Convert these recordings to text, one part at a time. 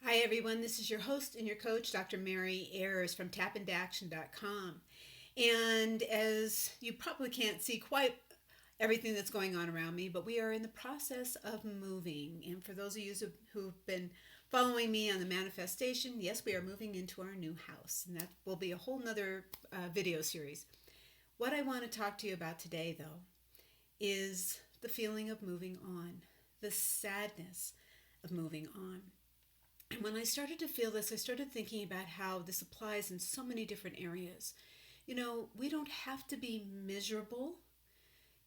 Hi, everyone. This is your host and your coach, Dr. Mary Ayers from tapintoaction.com. And as you probably can't see quite everything that's going on around me, but we are in the process of moving. And for those of you who've been following me on the manifestation, yes, we are moving into our new house. And that will be a whole nother video series. What I want to talk to you about today, though, is the feeling of moving on, the sadness of moving on. And when I started to feel this, I started thinking about how this applies in so many different areas. We don't have to be miserable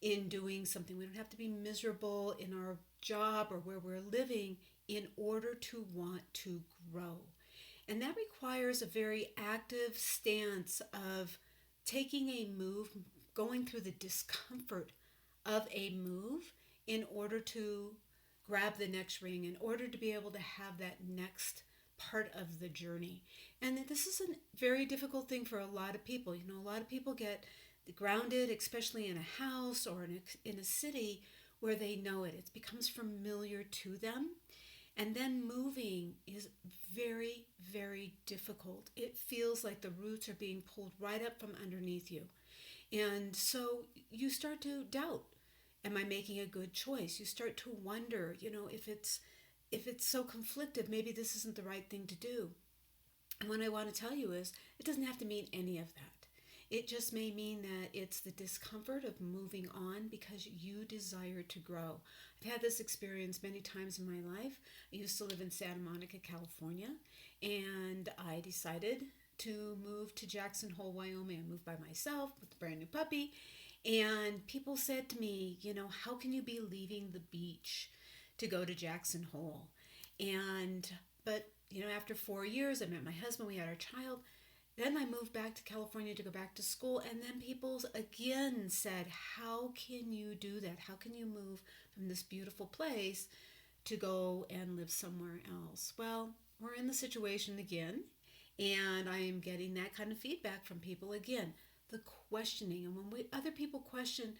in doing something. We don't have to be miserable in our job or where we're living in order to want to grow. And that requires a very active stance of taking a move, going through the discomfort of a move in order to grab the next ring, in order to be able to have that next part of the journey. And this is a very difficult thing for a lot of people. A lot of people get grounded, especially in a house or in a city where they know it. It becomes familiar to them. And then moving is very, very difficult. It feels like the roots are being pulled right up from underneath you. And so you start to doubt, am I making a good choice? You start to wonder, if it's so conflicted, maybe this isn't the right thing to do. And what I want to tell you is it doesn't have to mean any of that. It just may mean that it's the discomfort of moving on because you desire to grow. I've had this experience many times in my life. I used to live in Santa Monica, California, and I decided to move to Jackson Hole, Wyoming. I moved by myself with a brand new puppy, and people said to me, how can you be leaving the beach to go to Jackson Hole? But after 4 years, I met my husband, we had our child. Then I moved back to California to go back to school, and then people again said, how can you do that? How can you move from this beautiful place to go and live somewhere else? Well, we're in the situation again, and I am getting that kind of feedback from people again. The questioning, and when other people question,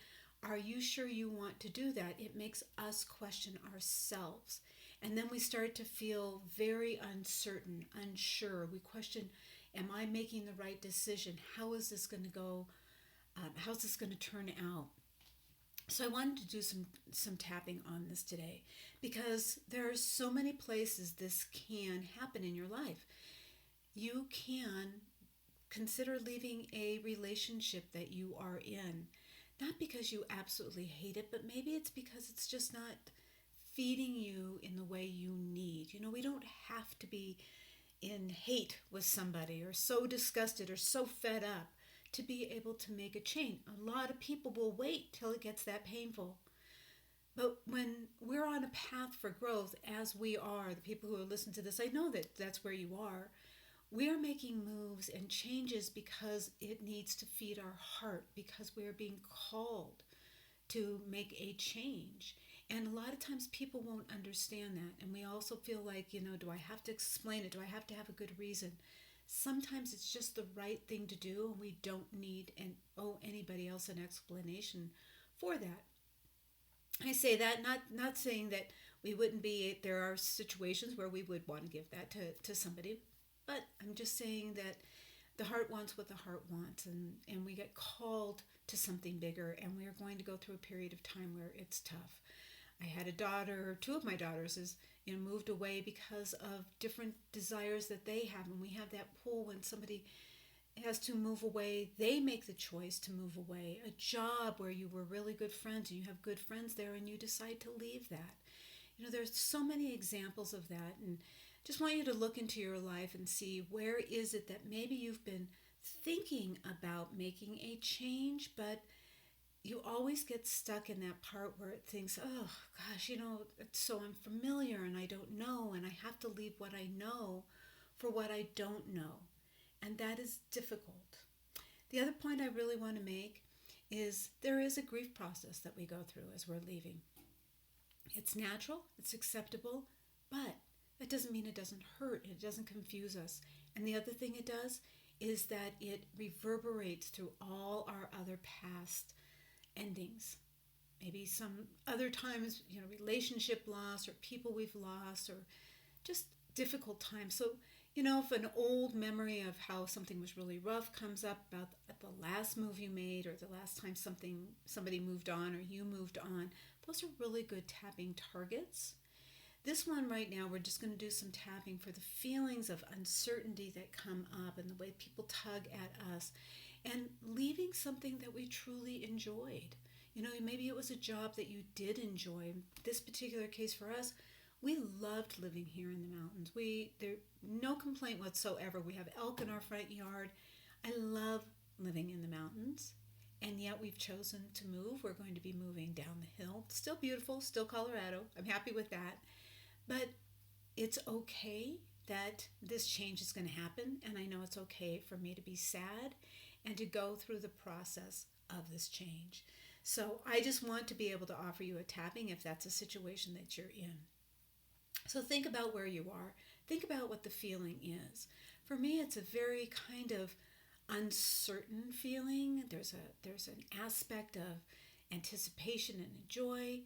are you sure you want to do that? It makes us question ourselves. And then we start to feel very uncertain, unsure. We question, am I making the right decision? How is this going to go? How's this going to turn out? So I wanted to do some tapping on this today because there are so many places this can happen in your life. You can consider leaving a relationship that you are in, not because you absolutely hate it, but maybe it's because it's just not feeding you in the way you need. We don't have to be in hate with somebody or so disgusted or so fed up to be able to make a change. A lot of people will wait till it gets that painful. But when we're on a path for growth, as we are, the people who are listening to this, I know that that's where you are. We are making moves and changes because it needs to feed our heart, because we are being called to make a change. And a lot of times people won't understand that. And we also feel like, do I have to explain it? Do I have to have a good reason? Sometimes it's just the right thing to do, and we don't need and owe anybody else an explanation for that. I say that not saying that we wouldn't be, there are situations where we would want to give that to somebody, but I'm just saying that the heart wants what the heart wants, and we get called to something bigger, and we are going to go through a period of time where it's tough. I had a daughter, two of my daughters moved away because of different desires that they have, and we have that pull when somebody has to move away. They make the choice to move away. A job where you were really good friends and you have good friends there, and you decide to leave that. There's so many examples of that, and just want you to look into your life and see where is it that maybe you've been thinking about making a change, but you always get stuck in that part where it thinks, oh gosh, it's so unfamiliar and I don't know, and I have to leave what I know for what I don't know. And that is difficult. The other point I really want to make is there is a grief process that we go through as we're leaving. It's natural, it's acceptable, but that doesn't mean it doesn't hurt, it doesn't confuse us. And the other thing it does is that it reverberates through all our other past endings. Maybe some other times, relationship loss or people we've lost or just difficult time. So, you know, if an old memory of how something was really rough comes up about the last move you made or the last time somebody moved on or you moved on, those are really good tapping targets. This one right now, we're just going to do some tapping for the feelings of uncertainty that come up and the way people tug at us and leaving something that we truly enjoyed. You know, maybe it was a job that you did enjoy. This particular case for us, we loved living here in the mountains. There no complaint whatsoever. We have elk in our front yard. I love living in the mountains, and yet we've chosen to move. We're going to be moving down the hill. Still beautiful, still Colorado. I'm happy with that. But it's okay that this change is going to happen, and I know it's okay for me to be sad and to go through the process of this change. So I just want to be able to offer you a tapping if that's a situation that you're in. So think about where you are. Think about what the feeling is. For me, it's a very kind of uncertain feeling. There's an aspect of anticipation and joy,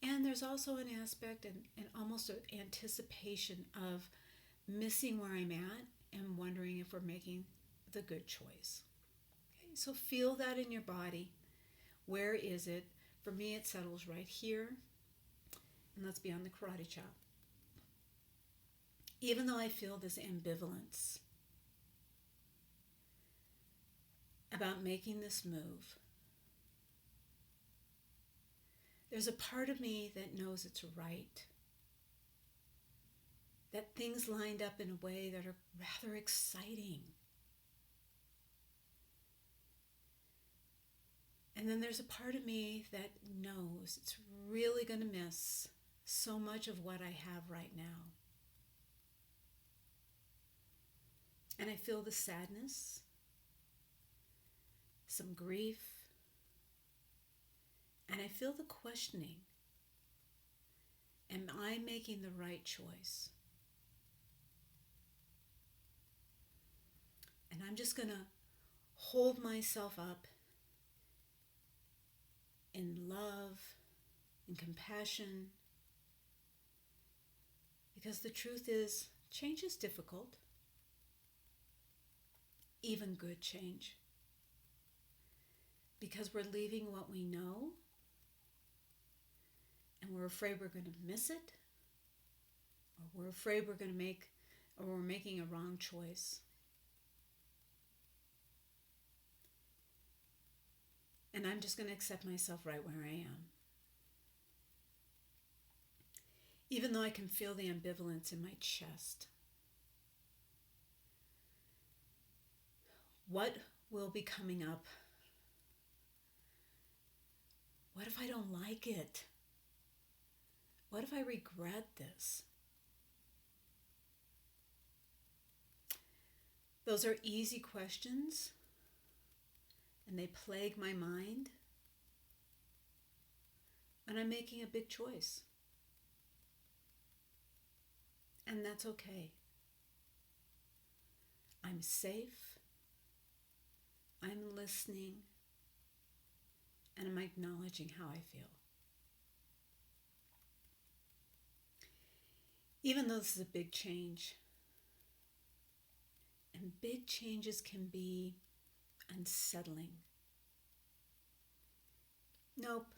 and there's also an aspect and almost an anticipation of missing where I'm at and wondering if we're making the good choice. Okay, so feel that in your body. Where is it? For me, it settles right here. And let's be on the karate chop. Even though I feel this ambivalence about making this move, there's a part of me that knows it's right. That things lined up in a way that are rather exciting. And then there's a part of me that knows it's really going to miss so much of what I have right now. And I feel the sadness, some grief, and I feel the questioning. Am I making the right choice? And I'm just going to hold myself up in love and compassion, because the truth is, change is difficult. Even good change, because we're leaving what we know and we're afraid we're going to miss it, or we're afraid we're making a wrong choice. And I'm just going to accept myself right where I am. Even though I can feel the ambivalence in my chest. What will be coming up? What if I don't like it? What if I regret this? Those are easy questions, and they plague my mind. And I'm making a big choice. And that's okay. I'm safe. I'm listening, and I'm acknowledging how I feel. Even though this is a big change, and big changes can be unsettling. Nope.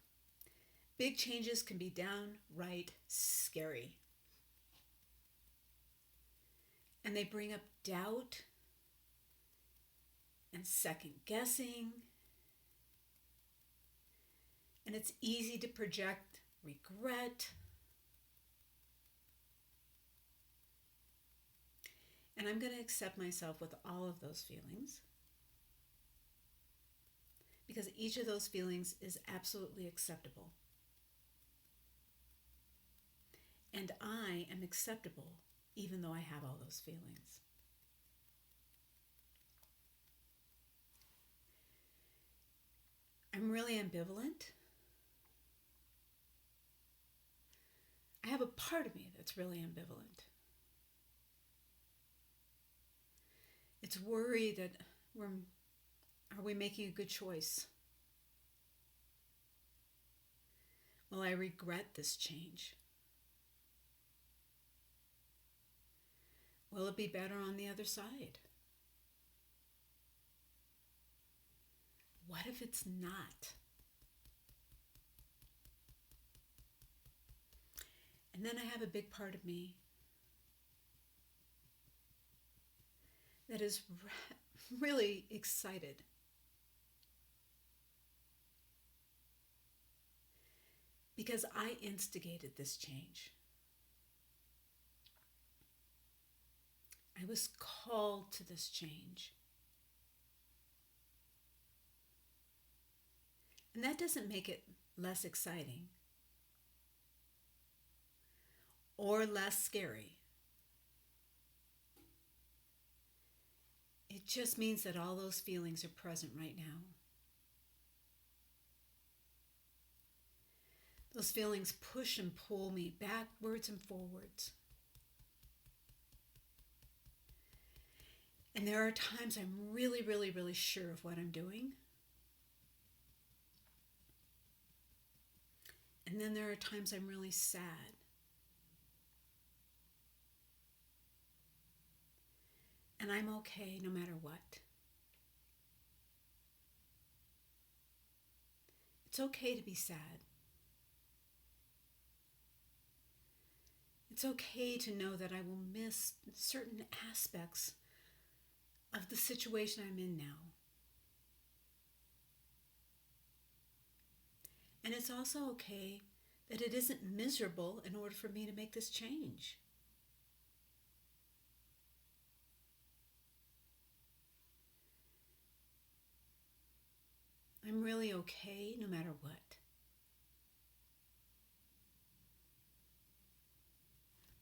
Big changes can be downright scary. And they bring up doubt and second guessing. And it's easy to project regret. And I'm going to accept myself with all of those feelings, because each of those feelings is absolutely acceptable. And I am acceptable even though I have all those feelings. I'm really ambivalent. I have a part of me that's really ambivalent. It's worry that are we making a good choice? Will I regret this change? Will it be better on the other side? What if it's not? And then I have a big part of me that is really excited because I instigated this change. I was called to this change. And that doesn't make it less exciting or less scary. It just means that all those feelings are present right now. Those feelings push and pull me backwards and forwards. And there are times I'm really, really, really sure of what I'm doing. And then there are times I'm really sad. And I'm okay no matter what. It's okay to be sad. It's okay to know that I will miss certain aspects of the situation I'm in now. And it's also okay that it isn't miserable in order for me to make this change. I'm really okay no matter what.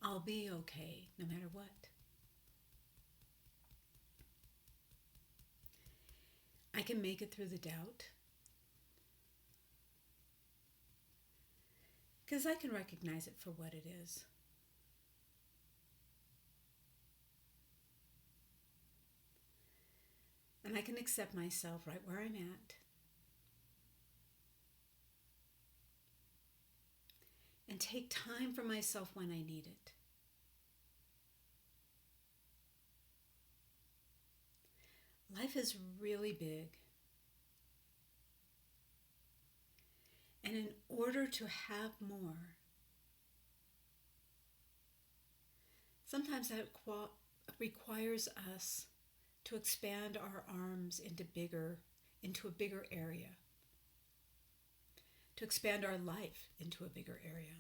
I'll be okay no matter what. I can make it through the doubt because I can recognize it for what it is. And I can accept myself right where I'm at. And take time for myself when I need it. Life is really big. And in order to have more, sometimes that requires us to expand our arms into a bigger area. To expand our life into a bigger area.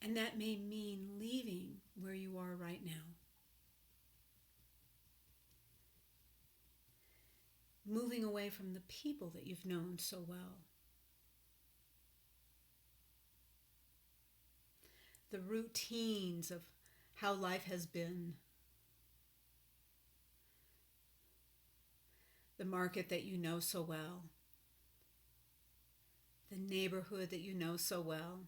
And that may mean leaving where you are right now. Moving away from the people that you've known so well. The routines of how life has been. The market that you know so well. The neighborhood that you know so well.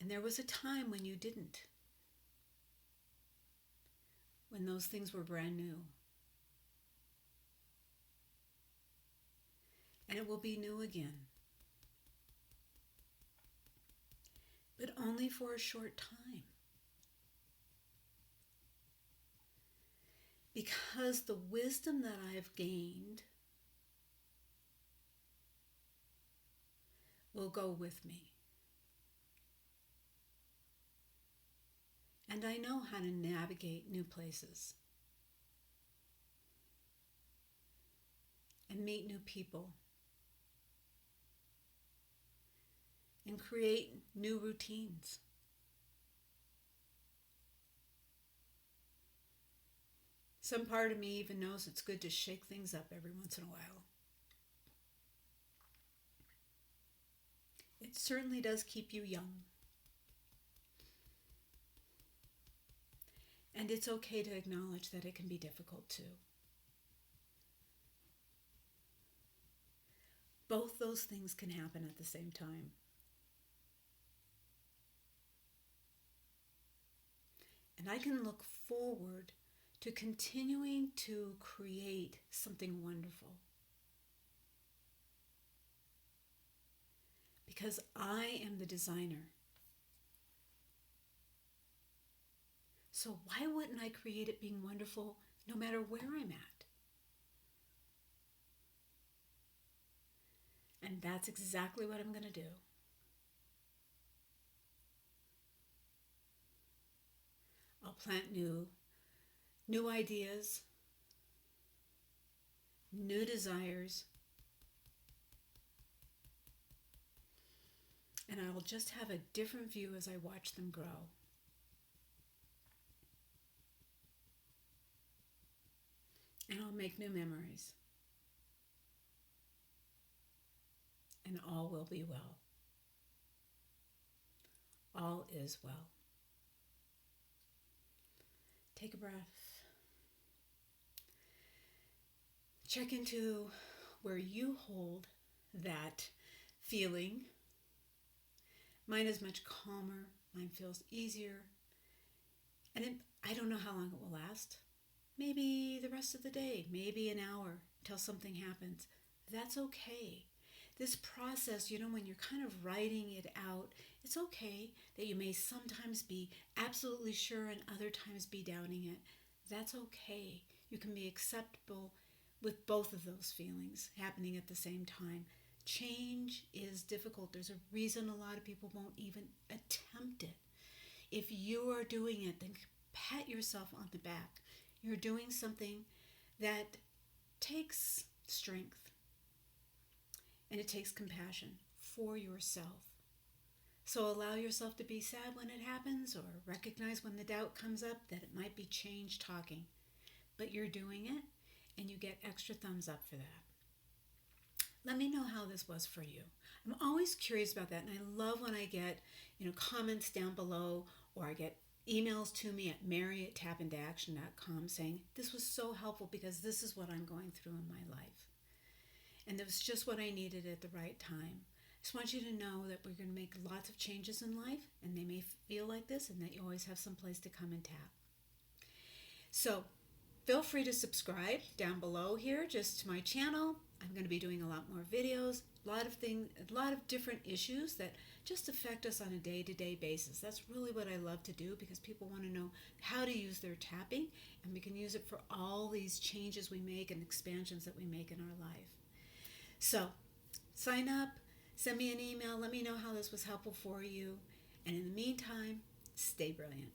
And there was a time when you didn't. When those things were brand new. And it will be new again. But only for a short time. Because the wisdom that I've gained will go with me. And I know how to navigate new places and meet new people and create new routines. Some part of me even knows it's good to shake things up every once in a while. It certainly does keep you young. And it's okay to acknowledge that it can be difficult too. Both those things can happen at the same time. And I can look forward to continuing to create something wonderful. because I am the designer. So why wouldn't I create it being wonderful no matter where I'm at? And that's exactly what I'm going to do. I'll plant new ideas, new desires, and I will just have a different view as I watch them grow. And I'll make new memories. And all will be well. All is well. Take a breath. Check into where you hold that feeling. Mine is much calmer. Mine feels easier. And I don't know how long it will last. Maybe the rest of the day, maybe an hour until something happens. That's okay. This process, when you're kind of writing it out, it's okay that you may sometimes be absolutely sure and other times be doubting it. That's okay. You can be acceptable with both of those feelings happening at the same time. Change is difficult. There's a reason a lot of people won't even attempt it. If you are doing it, then pat yourself on the back. You're doing something that takes strength and it takes compassion for yourself. So allow yourself to be sad when it happens, or recognize when the doubt comes up that it might be change talking. But you're doing it, and you get extra thumbs up for that. Let me know how this was for you. I'm always curious about that, and I love when I get comments down below, or I get emails to me at mary@tapintoaction.com saying, this was so helpful because this is what I'm going through in my life. And it was just what I needed at the right time. I just want you to know that we're going to make lots of changes in life, and they may feel like this, and that you always have some place to come and tap. So feel free to subscribe down below here just to my channel. I'm going to be doing a lot more videos, a lot of different issues that just affect us on a day-to-day basis. That's really what I love to do, because people want to know how to use their tapping, and we can use it for all these changes we make and expansions that we make in our life. So sign up, send me an email, let me know how this was helpful for you, and in the meantime, stay brilliant.